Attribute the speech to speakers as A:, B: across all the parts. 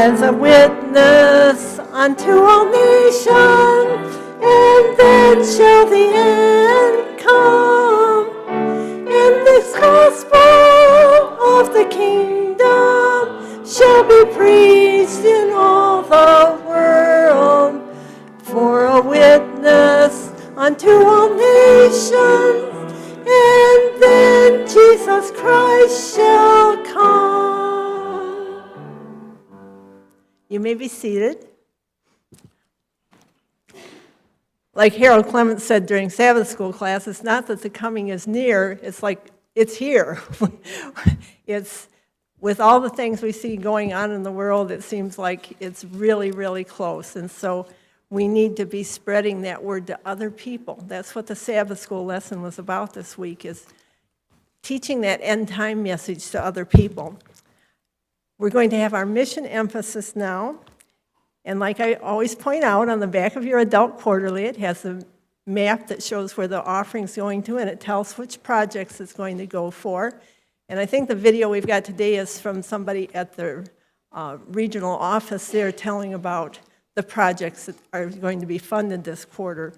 A: as a witness unto all nations, and then shall the end come, and this gospel of the kingdom shall be preached in all the world for a witness unto all nations, and then Jesus Christ shall come. You may be seated. Like Harold Clements said during Sabbath school class, it's not that the coming is near, it's like it's here. It's with all the things we see going on in the world, it seems like it's really, really close. And so we need to be spreading that word to other people. That's what the Sabbath school lesson was about this week, is teaching that end time message to other people. We're going to have our mission emphasis now. And like I always point out, on the back of your adult quarterly, it has a map that shows where the offering's going to, and it tells which projects it's going to go for. And I think the video we've got today is from somebody at the regional office there telling about the projects that are going to be funded this quarter.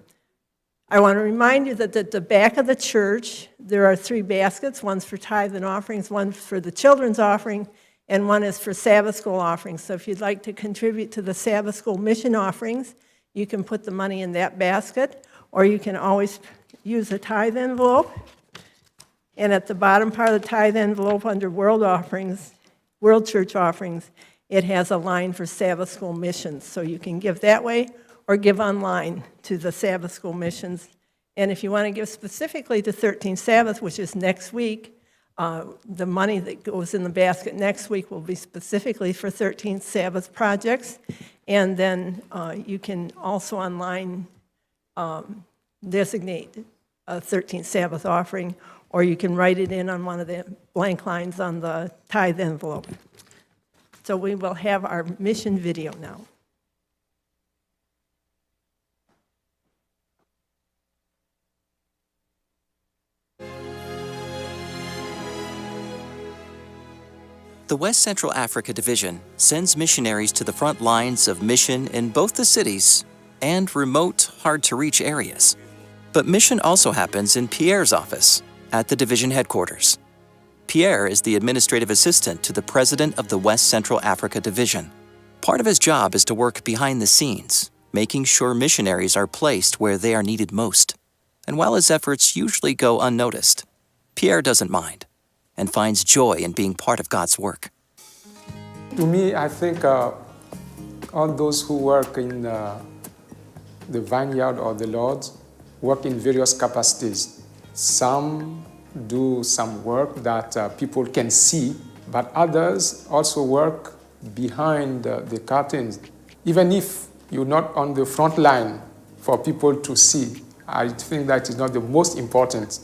A: I want to remind you that at the back of the church, there are 3 baskets. One's for tithe and offerings, one for the children's offering, and one is for Sabbath school offerings. So if you'd like to contribute to the Sabbath school mission offerings, you can put the money in that basket, or you can always use a tithe envelope. And at the bottom part of the tithe envelope under world offerings, world church offerings, it has a line for Sabbath school missions. So you can give that way or give online to the Sabbath school missions. And if you want to give specifically to 13 Sabbath, which is next week, the money that goes in the basket next week will be specifically for 13 Sabbath projects. And then you can also online designate a 13th Sabbath offering, or you can write it in on one of the blank lines on the tithe envelope. So we will have our mission video now.
B: The West Central Africa Division sends missionaries to the front lines of mission in both the cities and remote, hard-to-reach areas. But mission also happens in Pierre's office at the division headquarters. Pierre is the administrative assistant to the president of the West Central Africa Division. Part of his job is to work behind the scenes, making sure missionaries are placed where they are needed most. And while his efforts usually go unnoticed, Pierre doesn't mind and finds joy in being part of God's work.
C: To me, I think all those who work in the vineyard of the Lord work in various capacities. Some do some work that people can see, but others also work behind the curtains. Even if you're not on the front line for people to see, I think that is not the most important.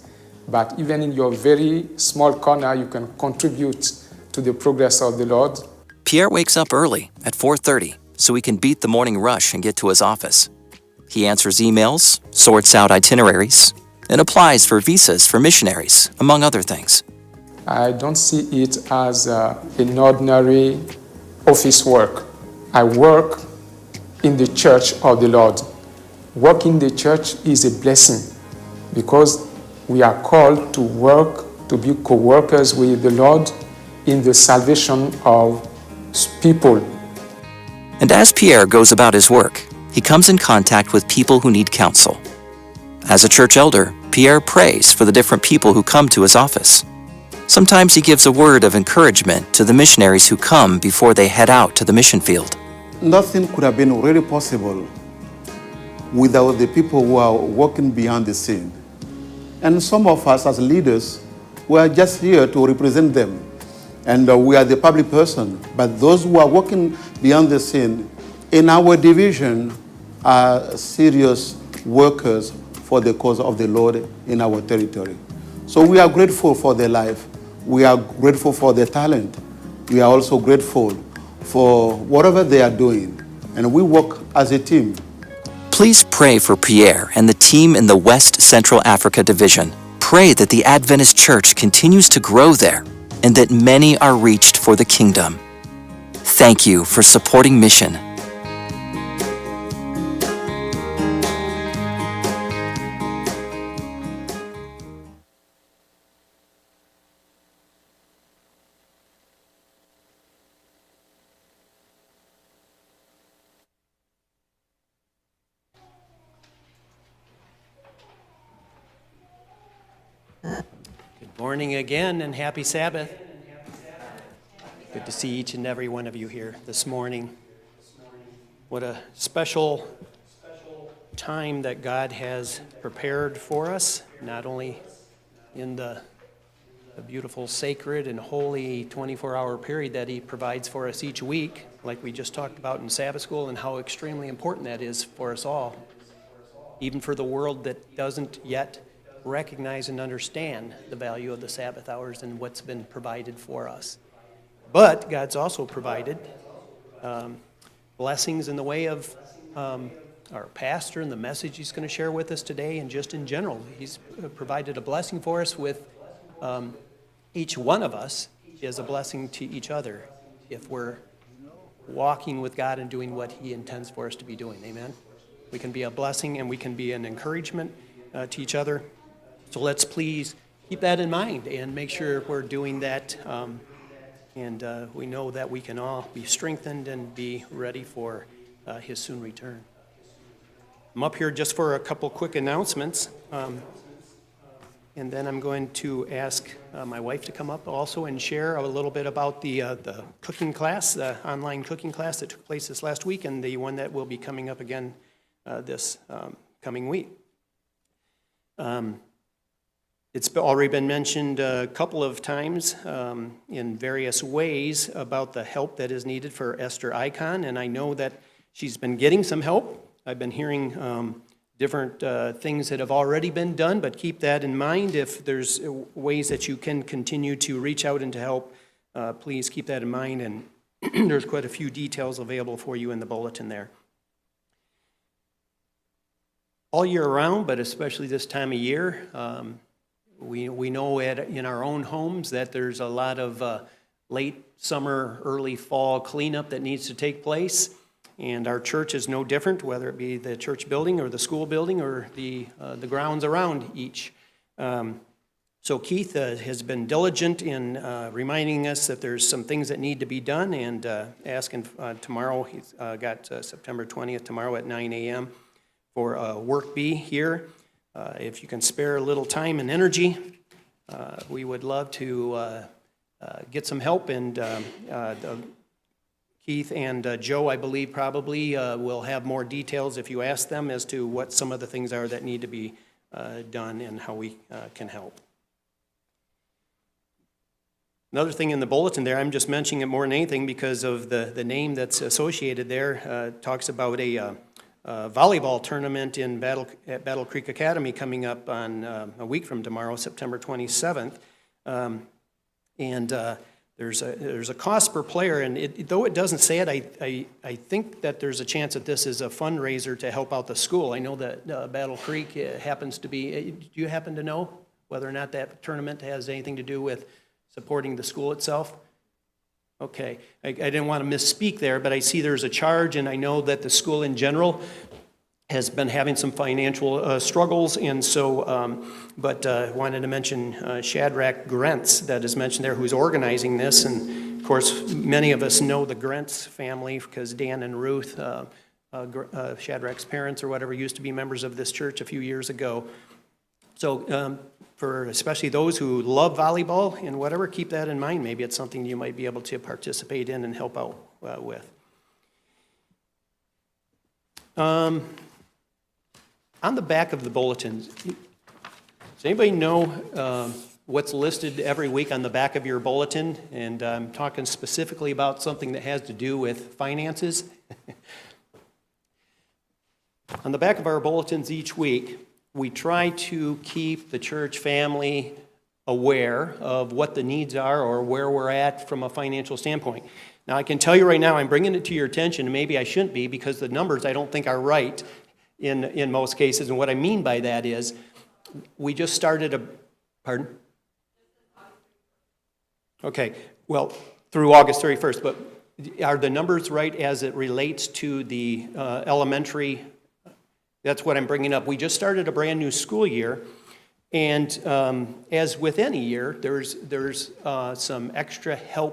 C: But even in your very small corner, you can contribute to the progress of the Lord.
B: Pierre wakes up early at 4:30 so he can beat the morning rush and get to his office. He answers emails, sorts out itineraries, and applies for visas for missionaries, among other things.
C: I don't see it as an ordinary office work. I work in the church of the Lord. Work in the church is a blessing because we are called to work, to be co-workers with the Lord in the salvation of people.
B: And as Pierre goes about his work, he comes in contact with people who need counsel. As a church elder, Pierre prays for the different people who come to his office. Sometimes he gives a word of encouragement to the missionaries who come before they head out to the mission field.
D: Nothing could have been really possible without the people who are working behind the scene. And some of us as leaders, we are just here to represent them. And we are the public person. But those who are working behind the scene in our division are serious workers for the cause of the Lord in our territory. So we are grateful for their life. We are grateful for their talent. We are also grateful for whatever they are doing. And we work as a team.
B: Please pray for Pierre and the team in the West Central Africa Division. Pray that the Adventist Church continues to grow there and that many are reached for the kingdom. Thank you for supporting Mission.
E: Good morning again and happy Sabbath. Good to see each and every one of you here this morning. What a special time that God has prepared for us, not only in the beautiful, sacred, and holy 24-hour period that He provides for us each week, like we just talked about in Sabbath school, and how extremely important that is for us all, even for the world that doesn't yet recognize and understand the value of the Sabbath hours and what's been provided for us. But God's also provided blessings in the way of our pastor and the message he's going to share with us today, and just in general. He's provided a blessing for us with each one of us is a blessing to each other if we're walking with God and doing what He intends for us to be doing. Amen? We can be a blessing and we can be an encouragement to each other. So let's please keep that in mind and make sure we're doing that. And we know that we can all be strengthened and be ready for His soon return. I'm up here just for a couple quick announcements. And then I'm going to ask my wife to come up also and share a little bit about the cooking class, the online cooking class that took place this last week, and the one that will be coming up again this coming week. It's already been mentioned a couple of times in various ways about the help that is needed for Esther Icon, and I know that she's been getting some help. I've been hearing different things that have already been done, but keep that in mind. If there's ways that you can continue to reach out and to help, please keep that in mind, and there's quite a few details available for you in the bulletin there. All year round, but especially this time of year, we know in our own homes that there's a lot of late summer, early fall cleanup that needs to take place. And our church is no different, whether it be the church building or the school building or the grounds around each. So Keith has been diligent in reminding us that there's some things that need to be done, and asking tomorrow, he's got September 20th tomorrow at 9 a.m. for work bee here. If you can spare a little time and energy, we would love to get some help, and Keith and Joe, I believe, probably will have more details if you ask them as to what some of the things are that need to be done and how we can help. Another thing in the bulletin there, I'm just mentioning it more than anything because of the name that's associated there, talks about a volleyball tournament at Battle Creek Academy coming up on a week from tomorrow, September 27th. There's a cost per player, and though it doesn't say it, I think that there's a chance that this is a fundraiser to help out the school. I know that Battle Creek happens to be, do you happen to know whether or not that tournament has anything to do with supporting the school itself? Okay, I didn't want to misspeak there, but I see there's a charge, and I know that the school in general has been having some financial struggles, and so, but wanted to mention Shadrach Grentz that is mentioned there, who's organizing this, and of course, many of us know the Grentz family because Dan and Ruth, Shadrach's parents or whatever, used to be members of this church a few years ago. So for especially those who love volleyball and whatever, keep that in mind. Maybe it's something you might be able to participate in and help out with. On the back of the bulletins, does anybody know what's listed every week on the back of your bulletin? And I'm talking specifically about something that has to do with finances. On the back of our bulletins each week, we try to keep the church family aware of what the needs are or where we're at from a financial standpoint. Now, I can tell you right now, I'm bringing it to your attention, and maybe I shouldn't be because the numbers I don't think are right in most cases. And what I mean by that is we just started a, pardon? Okay, well, through August 31st, but Are the numbers right as it relates to the elementary? That's what I'm bringing up. We just started a brand-new school year, and as with any year, there's some extra help